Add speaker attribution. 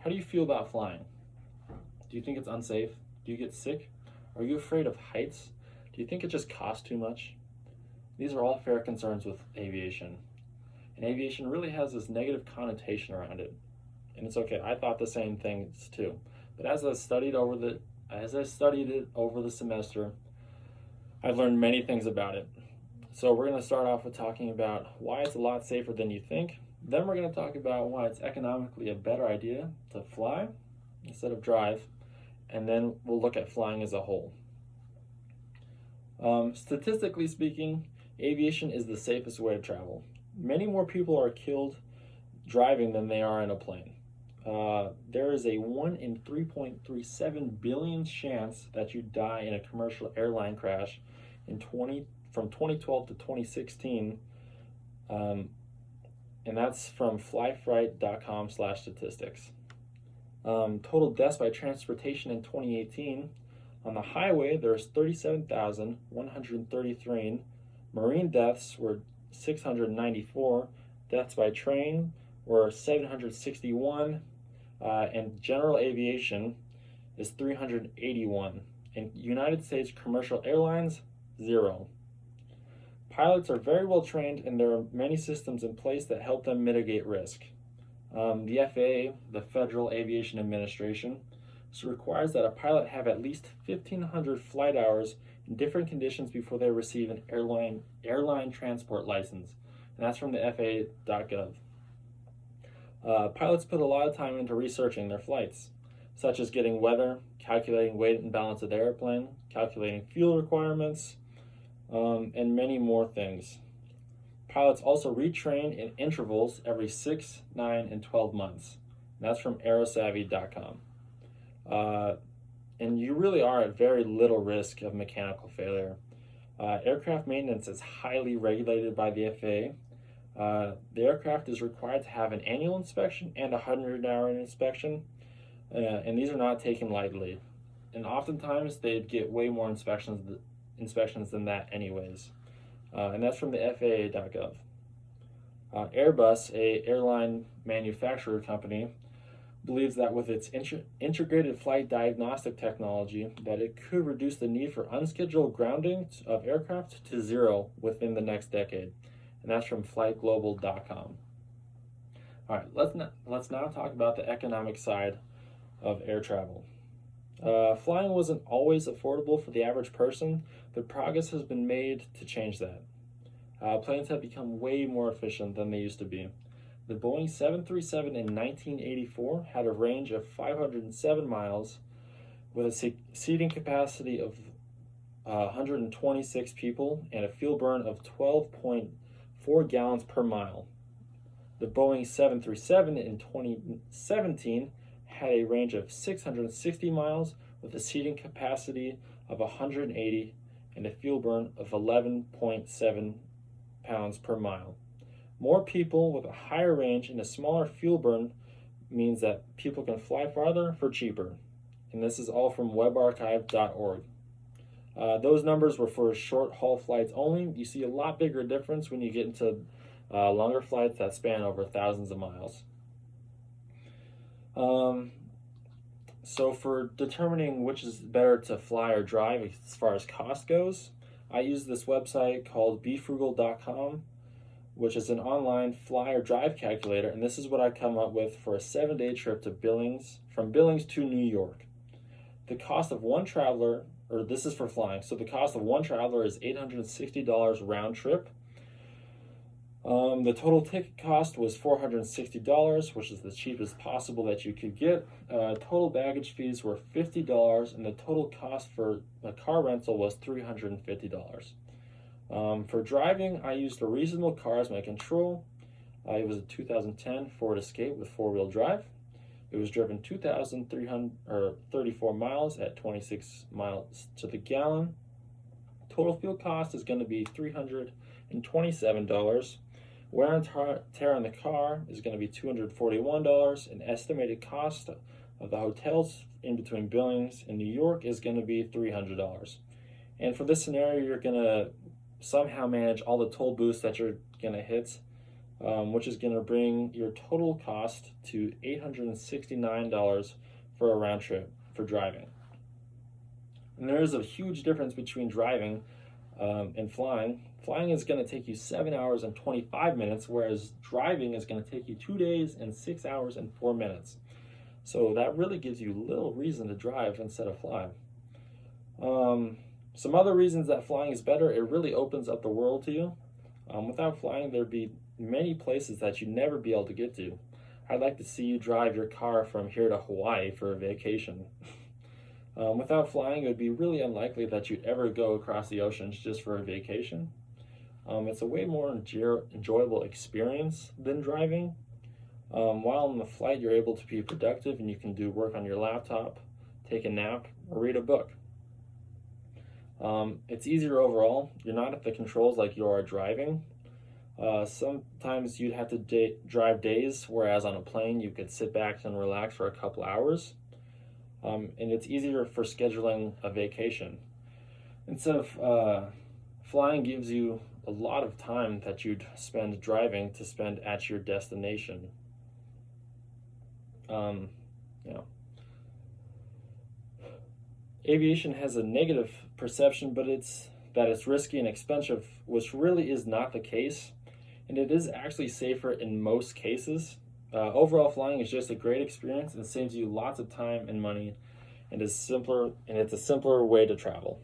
Speaker 1: How do you feel about flying? Do you think it's unsafe? Do you get sick? Are you afraid of heights? Do you think it just costs too much? These are all fair concerns with aviation. And aviation really has this negative connotation around it. And it's okay. I thought the same things too. But as I studied it over the semester, I've learned many things about it. So we're going to start off with talking about why it's a lot safer than you think. Then we're going to talk about why it's economically a better idea to fly instead of drive. And then we'll look at flying as a whole. Statistically speaking, aviation is the safest way to travel. Many more people are killed driving than they are in a plane. There is a 1 in 3.37 billion chance that you die in a commercial airline crash from 2012 to 2016, and that's from flyfright.com/statistics. Total deaths by transportation in 2018. On the highway, there's 37,133. Marine deaths were 694. Deaths by train were 761. And general aviation is 381. In United States commercial airlines, 0. Pilots are very well trained, and there are many systems in place that help them mitigate risk. The FAA, the Federal Aviation Administration, requires that a pilot have at least 1,500 flight hours in different conditions before they receive an airline transport license, and that's from the FAA.gov. Pilots put a lot of time into researching their flights, such as getting weather, calculating weight and balance of the airplane, calculating fuel requirements, and many more things. Pilots also retrain in intervals every 6, 9, and 12 months. And that's from aerosavvy.com. And you really are at very little risk of mechanical failure. Aircraft maintenance is highly regulated by the FAA. The aircraft is required to have an annual inspection and a 100-hour inspection, and these are not taken lightly. And oftentimes they'd get way more inspections than that anyways. And that's from the FAA.gov. Airbus, a airline manufacturer company, believes that with its integrated flight diagnostic technology, that it could reduce the need for unscheduled grounding of aircraft to 0 within the next decade. And that's from flightglobal.com. All right, let's now talk about the economic side of air travel. Flying wasn't always affordable for the average person, but progress has been made to change that. Planes have become way more efficient than they used to be. The Boeing 737 in 1984 had a range of 507 miles with a seating capacity of 126 people and a fuel burn of 12.4 gallons per mile. The Boeing 737 in 2017 had a range of 660 miles with a seating capacity of 180 and a fuel burn of 11.7 pounds per mile. More people with a higher range and a smaller fuel burn means that people can fly farther for cheaper. And this is all from webarchive.org. Those numbers were for short haul flights only. You see a lot bigger difference when you get into longer flights that span over thousands of miles. So for determining which is better to fly or drive as far as cost goes, I use this website called BeFrugal.com, which is an online fly or drive calculator, and this is what I come up with for a 7-day trip to from Billings to New York. The cost of one traveler, or this is for flying, so the cost of one traveler is $860 round trip. The total ticket cost was $460, which is the cheapest possible that you could get. Total baggage fees were $50, and the total cost for a car rental was $350. For driving, I used a reasonable car as my control. It was a 2010 Ford Escape with 4-wheel drive. It was driven 2,334 miles at 26 miles to the gallon. Total fuel cost is going to be $327. Wear and tear on the car is going to be $241. An estimated cost of the hotels in between Billings and New York is going to be $300. And for this scenario, you're going to somehow manage all the toll booths that you're going to hit which is going to bring your total cost to $869 for a round trip for driving. And there is a huge difference between driving and flying. Flying is going to take you 7 hours and 25 minutes, whereas driving is going to take you 2 days and 6 hours and 4 minutes. So that really gives you little reason to drive instead of fly. Some other reasons that flying is better, it really opens up the world to you. Without flying, there'd be many places that you'd never be able to get to. I'd like to see you drive your car from here to Hawaii for a vacation. Without flying, it would be really unlikely that you'd ever go across the oceans just for a vacation. It's a way more enjoyable experience than driving. While on the flight, you're able to be productive and you can do work on your laptop, take a nap, or read a book. It's easier overall. You're not at the controls like you are driving. Sometimes you'd have to drive days, whereas on a plane you could sit back and relax for a couple hours. And it's easier for scheduling a vacation. Instead of flying gives you a lot of time that you'd spend driving to spend at your destination. Aviation has a negative perception, but it's risky and expensive, which really is not the case, and it is actually safer in most cases. Overall, flying is just a great experience and saves you lots of time and money, and it's a simpler way to travel.